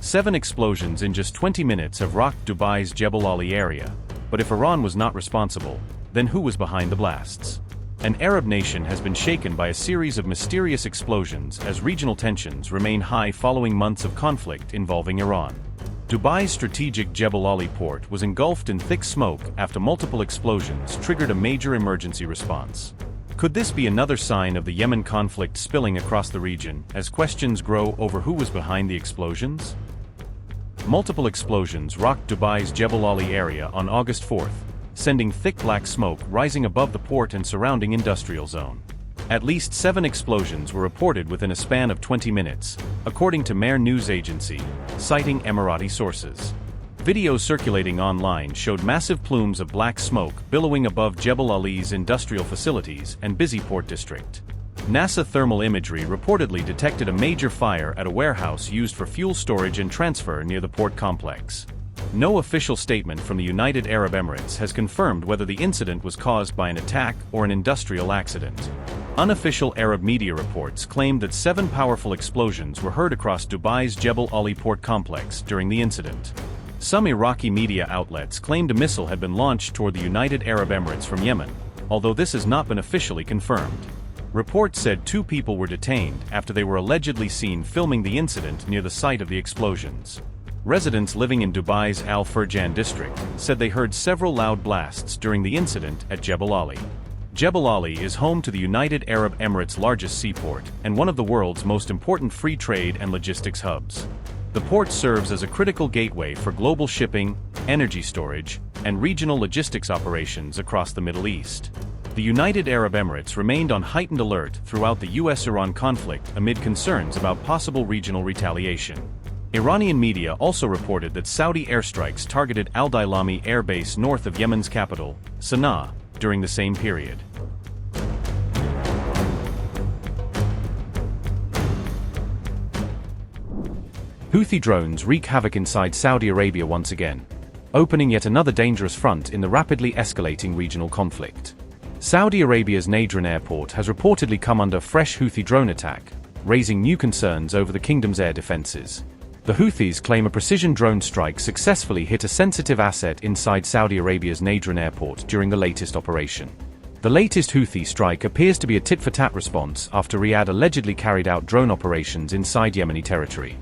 7 explosions in just 20 minutes have rocked Dubai's Jebel Ali area. But if Iran was not responsible, then who was behind the blasts? An Arab nation has been shaken by a series of mysterious explosions as regional tensions remain high following months of conflict involving Iran. Dubai's strategic Jebel Ali port was engulfed in thick smoke after multiple explosions triggered a major emergency response. Could this be another sign of the Yemen conflict spilling across the region as questions grow over who was behind the explosions? Multiple explosions rocked Dubai's Jebel Ali area on August 4th, sending thick black smoke rising above the port and surrounding industrial zone. At least 7 explosions were reported within a span of 20 minutes, according to Mehr news agency, citing Emirati sources. Videos circulating online showed massive plumes of black smoke billowing above Jebel Ali's industrial facilities and busy port district. NASA thermal imagery reportedly detected a major fire at a warehouse used for fuel storage and transfer near the port complex. No official statement from the United Arab Emirates has confirmed whether the incident was caused by an attack or an industrial accident. Unofficial Arab media reports claimed that 7 powerful explosions were heard across Dubai's Jebel Ali port complex during the incident. Some Iraqi media outlets claimed a missile had been launched toward the United Arab Emirates from Yemen, although this has not been officially confirmed. Reports said 2 people were detained after they were allegedly seen filming the incident near the site of the explosions. Residents living in Dubai's Al Furjan district said they heard several loud blasts during the incident at Jebel Ali. Jebel Ali is home to the United Arab Emirates' largest seaport and one of the world's most important free trade and logistics hubs. The port serves as a critical gateway for global shipping, energy storage, and regional logistics operations across the Middle East. The United Arab Emirates remained on heightened alert throughout the US-Iran conflict amid concerns about possible regional retaliation. Iranian media also reported that Saudi airstrikes targeted Al-Dailami air base north of Yemen's capital, Sana'a, during the same period. Houthi drones wreak havoc inside Saudi Arabia once again, opening yet another dangerous front in the rapidly escalating regional conflict. Saudi Arabia's Nadran airport has reportedly come under fresh Houthi drone attack, raising new concerns over the kingdom's air defenses. The Houthis claim a precision drone strike successfully hit a sensitive asset inside Saudi Arabia's Nadran airport during the latest operation. The latest Houthi strike appears to be a tit-for-tat response after Riyadh allegedly carried out drone operations inside Yemeni territory.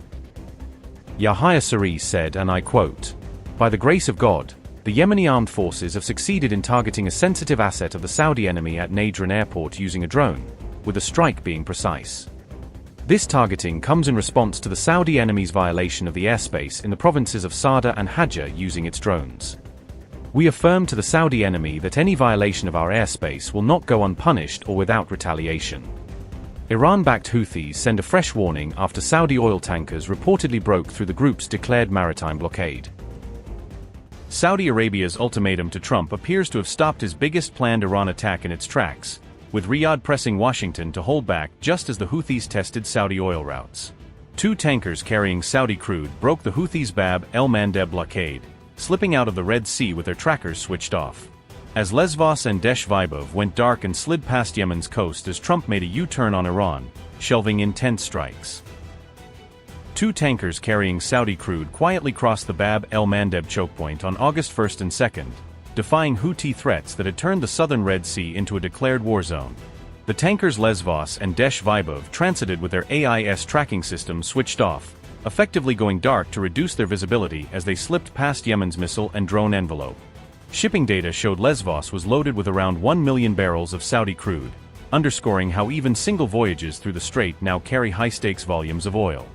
Yahya Saree said, and I quote, "By the grace of God, the Yemeni armed forces have succeeded in targeting a sensitive asset of the Saudi enemy at Nadran airport using a drone, with the strike being precise. This targeting comes in response to the Saudi enemy's violation of the airspace in the provinces of Sada and Hajjah using its drones. We affirm to the Saudi enemy that any violation of our airspace will not go unpunished or without retaliation." Iran-backed Houthis send a fresh warning after Saudi oil tankers reportedly broke through the group's declared maritime blockade. Saudi Arabia's ultimatum to Trump appears to have stopped his biggest planned Iran attack in its tracks, with Riyadh pressing Washington to hold back just as the Houthis tested Saudi oil routes. 2 tankers carrying Saudi crude broke the Houthis' Bab el-Mandeb blockade, slipping out of the Red Sea with their trackers switched off. As Lesvos and Desh Vibov went dark and slid past Yemen's coast as Trump made a U-turn on Iran, shelving intense strikes. 2 tankers carrying Saudi crude quietly crossed the Bab el-Mandeb chokepoint on August 1st and 2nd, defying Houthi threats that had turned the southern Red Sea into a declared war zone. The tankers Lesvos and Desh Vibov transited with their AIS tracking system switched off, effectively going dark to reduce their visibility as they slipped past Yemen's missile and drone envelope. Shipping data showed Lesvos was loaded with around 1 million barrels of Saudi crude, underscoring how even single voyages through the strait now carry high-stakes volumes of oil.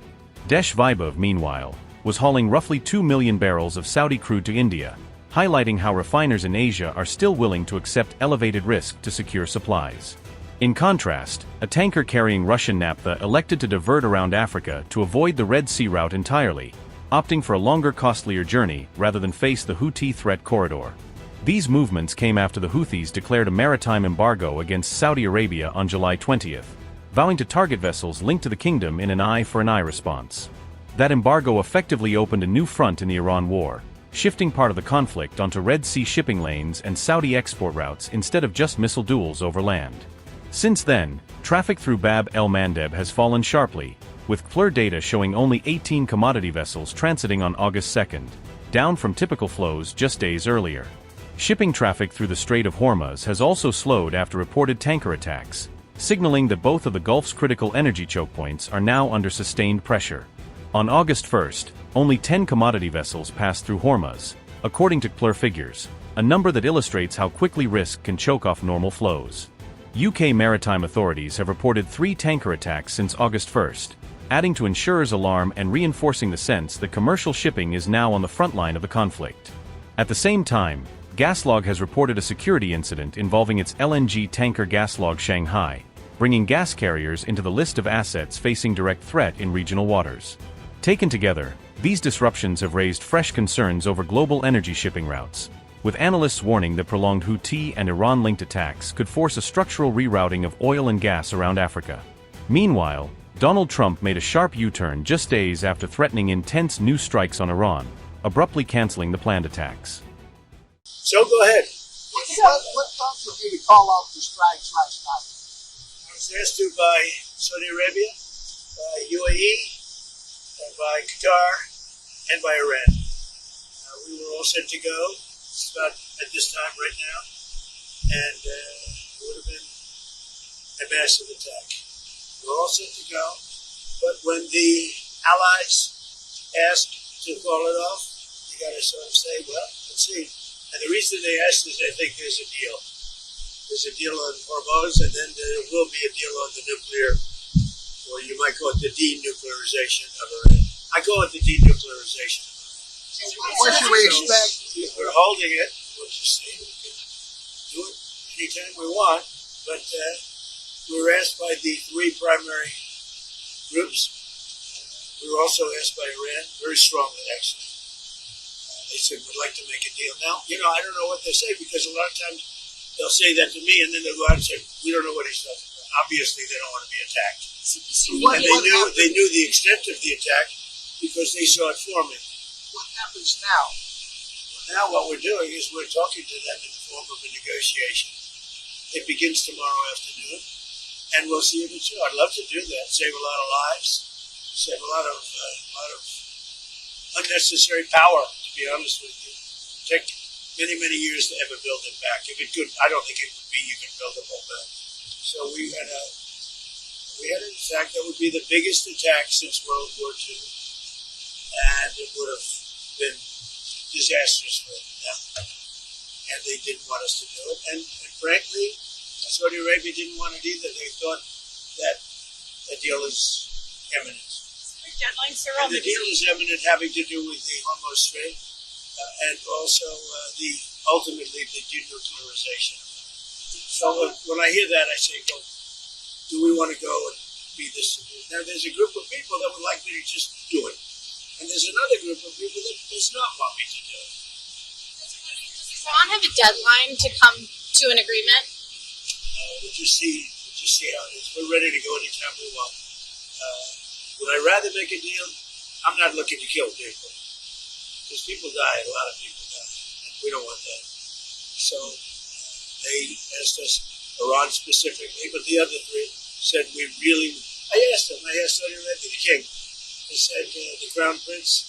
Desh Vibov, meanwhile, was hauling roughly 2 million barrels of Saudi crude to India, highlighting how refiners in Asia are still willing to accept elevated risk to secure supplies. In contrast, a tanker carrying Russian naphtha elected to divert around Africa to avoid the Red Sea route entirely, opting for a longer, costlier journey rather than face the Houthi threat corridor. These movements came after the Houthis declared a maritime embargo against Saudi Arabia on July 20th, vowing to target vessels linked to the kingdom in an eye-for-an-eye response. That embargo effectively opened a new front in the Iran war, shifting part of the conflict onto Red Sea shipping lanes and Saudi export routes instead of just missile duels over land. Since then, traffic through Bab el-Mandeb has fallen sharply, with CLR data showing only 18 commodity vessels transiting on August 2nd, down from typical flows just days earlier. Shipping traffic through the Strait of Hormuz has also slowed after reported tanker attacks, signaling that both of the Gulf's critical energy choke points are now under sustained pressure. On August 1st, only 10 commodity vessels passed through Hormuz, according to CLR figures, a number that illustrates how quickly risk can choke off normal flows. UK maritime authorities have reported 3 tanker attacks since August 1st, adding to insurers' alarm and reinforcing the sense that commercial shipping is now on the front line of the conflict. At the same time, Gaslog has reported a security incident involving its LNG tanker Gaslog Shanghai, bringing gas carriers into the list of assets facing direct threat in regional waters. Taken together, these disruptions have raised fresh concerns over global energy shipping routes, with analysts warning that prolonged Houthi and Iran-linked attacks could force a structural rerouting of oil and gas around Africa. Meanwhile, Donald Trump made a sharp U-turn just days after threatening intense new strikes on Iran, abruptly canceling the planned attacks. So go ahead. What prompted you to call off the strikes last night? I was asked to by Saudi Arabia, by UAE, by Qatar, and by Iran. We were all set to go. It's about at this time right now, and it would have been a massive attack. We're all set to go, but when the allies asked to call it off, you got to sort of say, well, let's see. And the reason they asked is I think there's a deal. There's a deal on Hormuz, and then there will be a deal on the nuclear, or you might call it the denuclearization of Iran. I call it the denuclearization of Iran. What should we expect? We're holding it. We'll just see. We can do it anytime we want. But we were asked by the 3 primary groups. We were also asked by Iran, very strongly actually. They said, we'd like to make a deal. Now, I don't know what they say, because a lot of times they'll say that to me, and then they'll go out and say, we don't know what he's talking about. Obviously, they don't want to be attacked. And they knew the extent of the attack because they saw it forming. What happens now? Now what we're doing is we're talking to them in the form of a negotiation. It begins tomorrow afternoon, and we'll see if it's true. I'd love to do that, save a lot of lives, save a lot of unnecessary power, to be honest with you. It'll take many, many years to ever build it back. If it could, I don't think it would be even buildable back. So we had an attack that would be the biggest attack since World War II, and it would have been disastrous for them. And they didn't want us to do it. And frankly, Saudi Arabia didn't want it either. They thought that a deal is imminent. And the deal is imminent, having to do with the Hormuz Strait and also ultimately the denuclearization. So when I hear that, I say, well, do we want to go and be this? Now, there's a group of people that would like me to just do it. And there's another group of people that does not want me to do it. Does Iran have a deadline to come to an agreement? We'll just see how it is. We're ready to go anytime we want. Would I rather make a deal? I'm not looking to kill people. Because people die, a lot of people die. And we don't want that. So they asked us, Iran specifically, but the other 3 said I asked Saudi Arabia, the king. I said, the crown prince,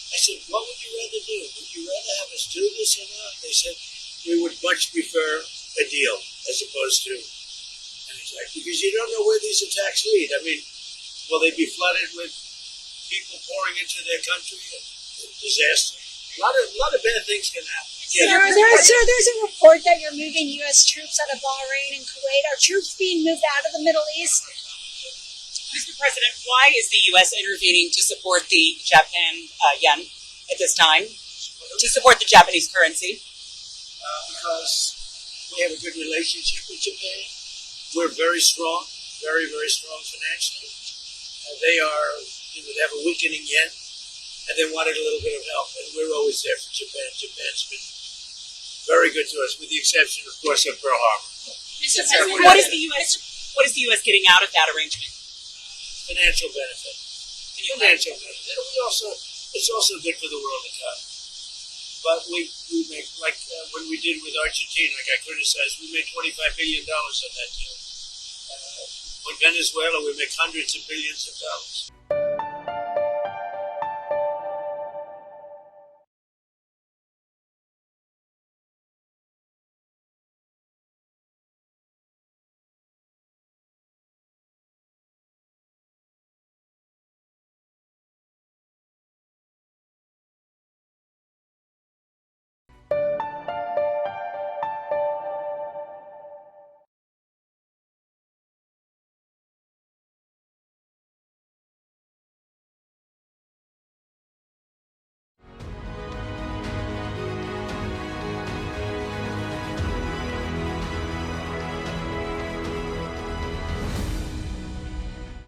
I said, what would you rather do? Would you rather have us do this or not? They said, we would much prefer a deal as opposed to an attack. Because you don't know where these attacks lead. I mean, will they be flooded with people pouring into their country? A disaster. A lot of bad things can happen. Yeah. There's a report that you're moving U.S. troops out of Bahrain and Kuwait. Are troops being moved out of the Middle East? Mr. President, why is the U.S. intervening to support the Japan yen at this time, to support the Japanese currency? Because we have a good relationship with Japan. We're very strong, very, very strong financially. They have a weakening yen, and they wanted a little bit of help, and we're always there for Japan. Japan's been very good to us, with the exception, of course, of Pearl Harbor. Mr. President, what is the U.S. getting out of that arrangement? Financial benefit. It's also good for the world economy. But we make, like when we did with Argentina, I got criticized, we made $25 billion on that deal. In Venezuela, we make hundreds of billions of dollars.